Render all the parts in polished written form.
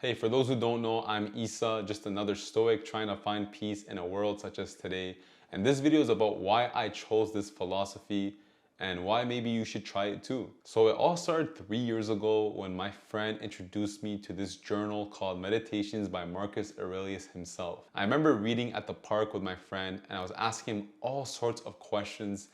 Hey, for those who don't know, I'm Issa, just another stoic trying to find peace in a world such as today. And this video is about why I chose this philosophy and why maybe you should try it too. So it all started 3 years ago when my friend introduced me to this journal called Meditations by Marcus Aurelius himself. I remember reading at the park with my friend and I was asking him all sorts of questions,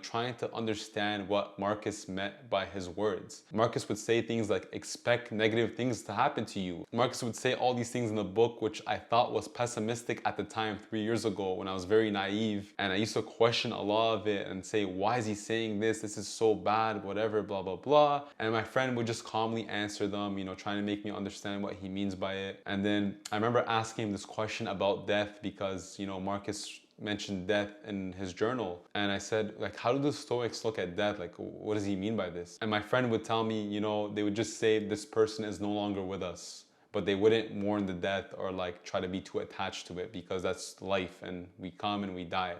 trying to understand what Marcus meant by his words. Marcus would say things like, expect negative things to happen to you. Marcus would say all these things in the book, which I thought was pessimistic at the time 3 years ago when I was very naive. And I used to question a lot of it and say, why is he saying this? This is so bad, whatever, blah, blah, blah. And my friend would just calmly answer them, trying to make me understand what he means by it. And then I remember asking him this question about death because, Marcus mentioned death in his journal. And I said, how do the Stoics look at death? What does he mean by this? And my friend would tell me, they would just say this person is no longer with us, but they wouldn't mourn the death or try to be too attached to it because that's life and we come and we die.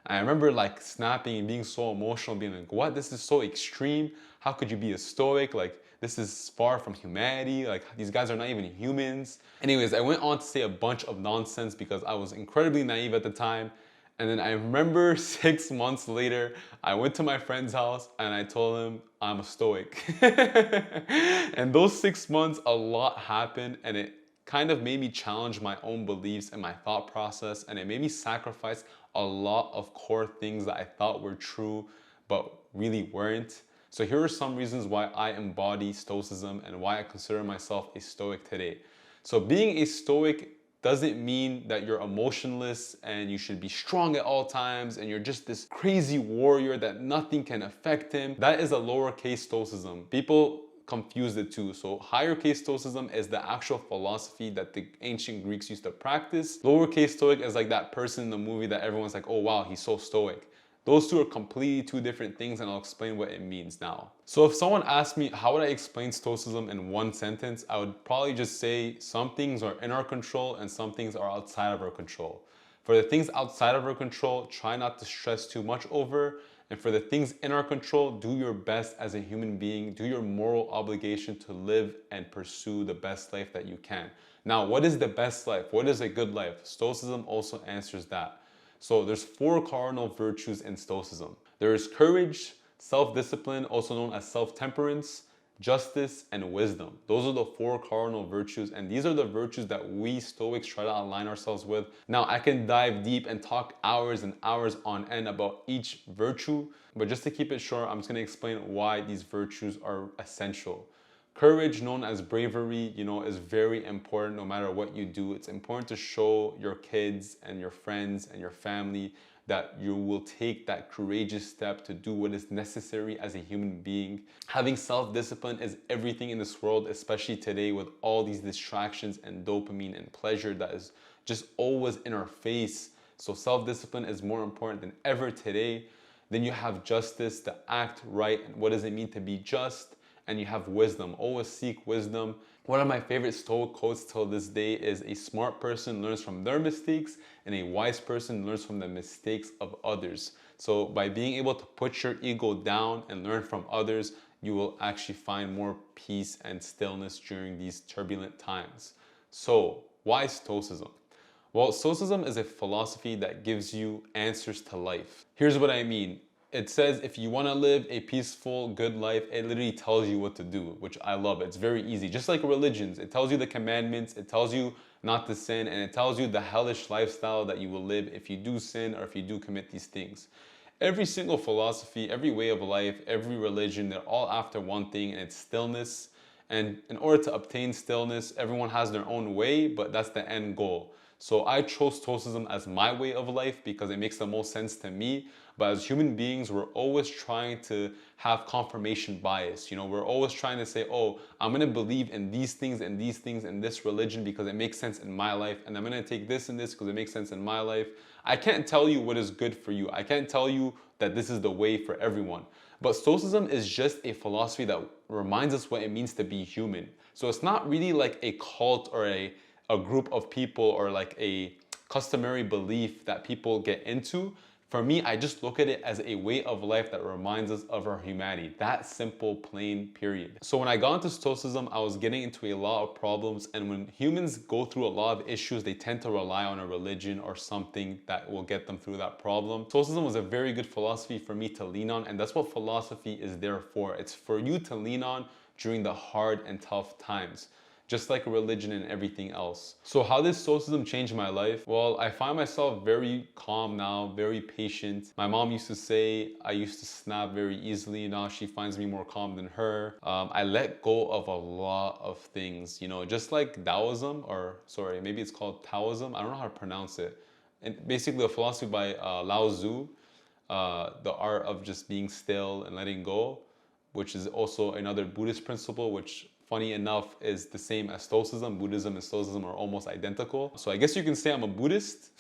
And I remember snapping and being so emotional, being like, what? This is so extreme. How could you be a Stoic? This is far from humanity. These guys are not even humans. Anyways, I went on to say a bunch of nonsense because I was incredibly naive at the time. And then I remember 6 months later, I went to my friend's house and I told him I'm a Stoic. And those 6 months, a lot happened and it kind of made me challenge my own beliefs and my thought process. And it made me sacrifice a lot of core things that I thought were true, but really weren't. So here are some reasons why I embody Stoicism and why I consider myself a Stoic today. So being a Stoic doesn't mean that you're emotionless and you should be strong at all times and you're just this crazy warrior that nothing can affect him. That is a lowercase Stoicism. People confuse the two. So higher case Stoicism is the actual philosophy that the ancient Greeks used to practice. Lowercase Stoic is like that person in the movie that everyone's like, oh wow, he's so stoic. Those two are completely two different things and I'll explain what it means now. So if someone asked me how would I explain Stoicism in one sentence, I would probably just say some things are in our control and some things are outside of our control. For the things outside of our control, try not to stress too much over. And for the things in our control, do your best as a human being, do your moral obligation to live and pursue the best life that you can. Now, what is the best life? What is a good life? Stoicism also answers that. So there's 4 cardinal virtues in Stoicism. There is courage, self-discipline, also known as self-temperance, justice, and wisdom. Those are the 4 cardinal virtues, and these are the virtues that we Stoics try to align ourselves with. Now, I can dive deep and talk hours and hours on end about each virtue, but just to keep it short, I'm just going to explain why these virtues are essential. Courage, known as bravery, is very important no matter what you do. It's important to show your kids and your friends and your family that you will take that courageous step to do what is necessary as a human being. Having self-discipline is everything in this world, especially today with all these distractions and dopamine and pleasure that is just always in our face. So self-discipline is more important than ever today. Then you have justice, to act right. And what does it mean to be just? And you have wisdom. Always seek wisdom. One of my favorite Stoic quotes till this day is, a smart person learns from their mistakes and a wise person learns from the mistakes of others. So by being able to put your ego down and learn from others, you will actually find more peace and stillness during these turbulent times. So why Stoicism? Well, Stoicism is a philosophy that gives you answers to life. Here's what I mean. It says if you want to live a peaceful, good life, it literally tells you what to do, which I love. It's very easy. Just like religions, it tells you the commandments, it tells you not to sin, and it tells you the hellish lifestyle that you will live if you do sin or if you do commit these things. Every single philosophy, every way of life, every religion, they're all after one thing, and it's stillness. And in order to obtain stillness, everyone has their own way, but that's the end goal. So I chose Stoicism as my way of life because it makes the most sense to me. But as human beings, we're always trying to have confirmation bias. We're always trying to say, oh, I'm going to believe in these things and these things in this religion because it makes sense in my life. And I'm going to take this and this because it makes sense in my life. I can't tell you what is good for you. I can't tell you that this is the way for everyone. But Stoicism is just a philosophy that reminds us what it means to be human. So it's not really like a cult or a group of people or like a customary belief that people get into. For me, I just look at it as a way of life that reminds us of our humanity. That simple, plain, period. So when I got into Stoicism, I was getting into a lot of problems. And when humans go through a lot of issues, they tend to rely on a religion or something that will get them through that problem. Stoicism was a very good philosophy for me to lean on. And that's what philosophy is there for. It's for you to lean on during the hard and tough times, just like religion and everything else. So how did Stoicism change my life? Well, I find myself very calm now, very patient. My mom used to say I used to snap very easily. Now she finds me more calm than her. I let go of a lot of things, you know, just like Taoism, or sorry, maybe it's called Taoism. I don't know how to pronounce it. And basically a philosophy by Lao Tzu, the art of just being still and letting go, which is also another Buddhist principle, which funny enough is the same as Stoicism. Buddhism and Stoicism are almost identical. So I guess you can say I'm a Buddhist.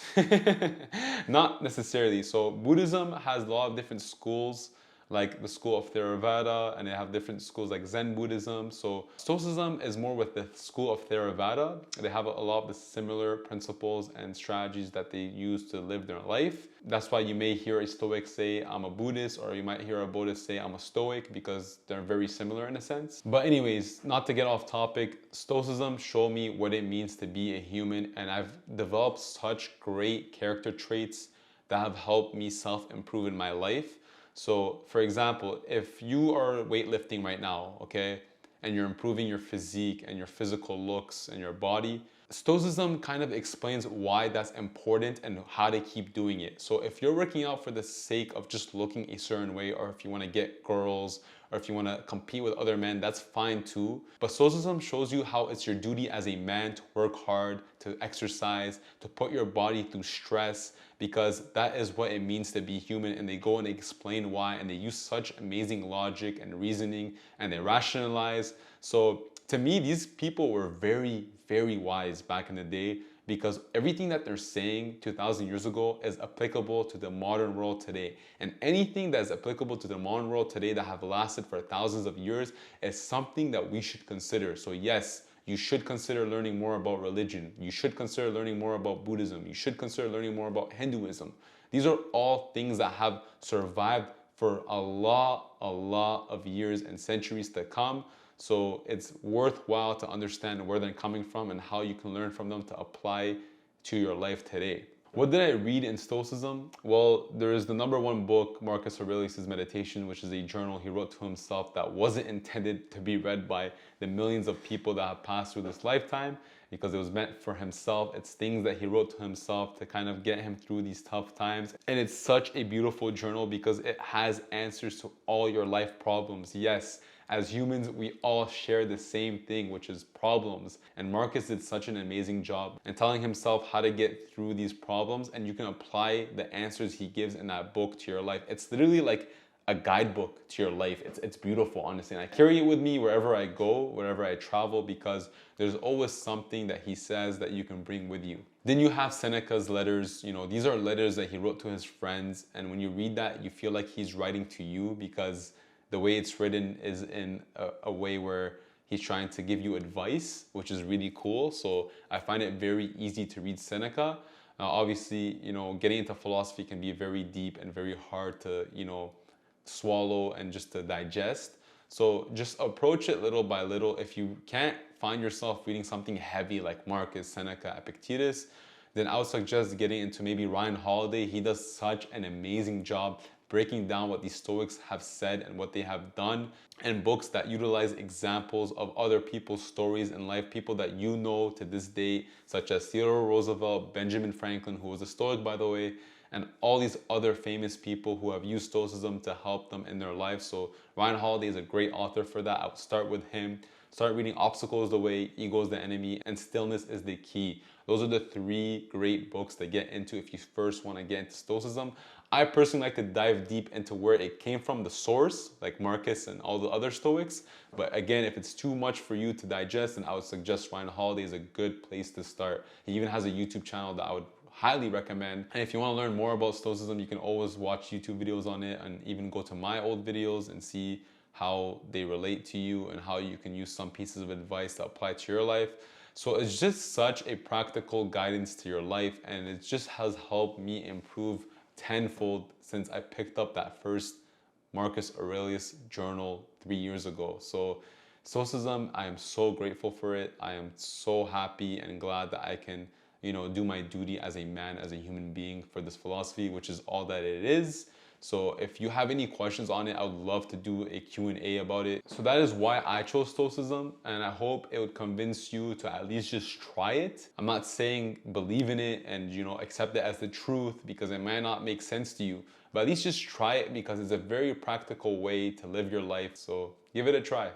Not necessarily. So Buddhism has a lot of different schools, like the school of Theravada, and they have different schools like Zen Buddhism. So Stoicism is more with the school of Theravada. They have a lot of the similar principles and strategies that they use to live their life. That's why you may hear a Stoic say, I'm a Buddhist, or you might hear a Buddhist say, I'm a Stoic, because they're very similar in a sense. But anyways, not to get off topic, Stoicism showed me what it means to be a human, and I've developed such great character traits that have helped me self-improve in my life. So for example, if you are weightlifting right now, okay, and you're improving your physique and your physical looks and your body, Stoicism kind of explains why that's important and how to keep doing it. So if you're working out for the sake of just looking a certain way, or if you want to get girls, or if you want to compete with other men, that's fine too. But Stoicism shows you how it's your duty as a man to work hard, to exercise, to put your body through stress, because that is what it means to be human. And they go and explain why, and they use such amazing logic and reasoning, and they rationalize. So to me, these people were very, very wise back in the day, because everything that they're saying 2,000 years ago is applicable to the modern world today. And anything that is applicable to the modern world today that have lasted for thousands of years is something that we should consider. So yes, you should consider learning more about religion. You should consider learning more about Buddhism. You should consider learning more about Hinduism. These are all things that have survived for a lot of years and centuries to come. So it's worthwhile to understand where they're coming from and how you can learn from them to apply to your life today. What did I read in Stoicism? Well, there is the #1 book, Marcus Aurelius' Meditation, which is a journal he wrote to himself that wasn't intended to be read by the millions of people that have passed through this lifetime, because it was meant for himself. It's things that he wrote to himself to kind of get him through these tough times. And it's such a beautiful journal because it has answers to all your life problems. Yes, as humans, we all share the same thing, which is problems. And Marcus did such an amazing job in telling himself how to get through these problems, and you can apply the answers he gives in that book to your life. It's literally like a guidebook to your life. It's beautiful, honestly. And I carry it with me wherever I go, wherever I travel, because there's always something that he says that you can bring with you. Then you have Seneca's letters. You know, these are letters that he wrote to his friends. And when you read that, you feel like he's writing to you, because the way it's written is in a way where he's trying to give you advice, which is really cool. So I find it very easy to read Seneca. Obviously, you know, getting into philosophy can be very deep and very hard to, you know, swallow and just to digest. So just approach it little by little. If you can't find yourself reading something heavy like Marcus, Seneca, Epictetus, then I would suggest getting into maybe Ryan Holiday. He does such an amazing job breaking down what these Stoics have said and what they have done, and books that utilize examples of other people's stories in life, people that you know to this day, such as Theodore Roosevelt, Benjamin Franklin, who was a Stoic, by the way, and all these other famous people who have used Stoicism to help them in their life. So Ryan Holiday is a great author for that. I would start with him. Start reading Obstacle is the Way, Ego is the Enemy, and Stillness is the Key. Those are the 3 great books to get into if you first want to get into Stoicism. I personally like to dive deep into where it came from, the source, like Marcus and all the other Stoics. But again, if it's too much for you to digest, then I would suggest Ryan Holiday is a good place to start. He even has a YouTube channel that I would highly recommend. And if you want to learn more about Stoicism, you can always watch YouTube videos on it, and even go to my old videos and see how they relate to you and how you can use some pieces of advice to apply to your life. So it's just such a practical guidance to your life, and it just has helped me improve tenfold since I picked up that first Marcus Aurelius journal 3 years ago. So Stoicism, I am so grateful for it. I am so happy and glad that I can, do my duty as a man, as a human being for this philosophy, which is all that it is. So if you have any questions on it, I would love to do a Q&A about it. So that is why I chose Stoicism, and I hope it would convince you to at least just try it. I'm not saying believe in it and accept it as the truth, because it might not make sense to you, but at least just try it, because it's a very practical way to live your life. So give it a try.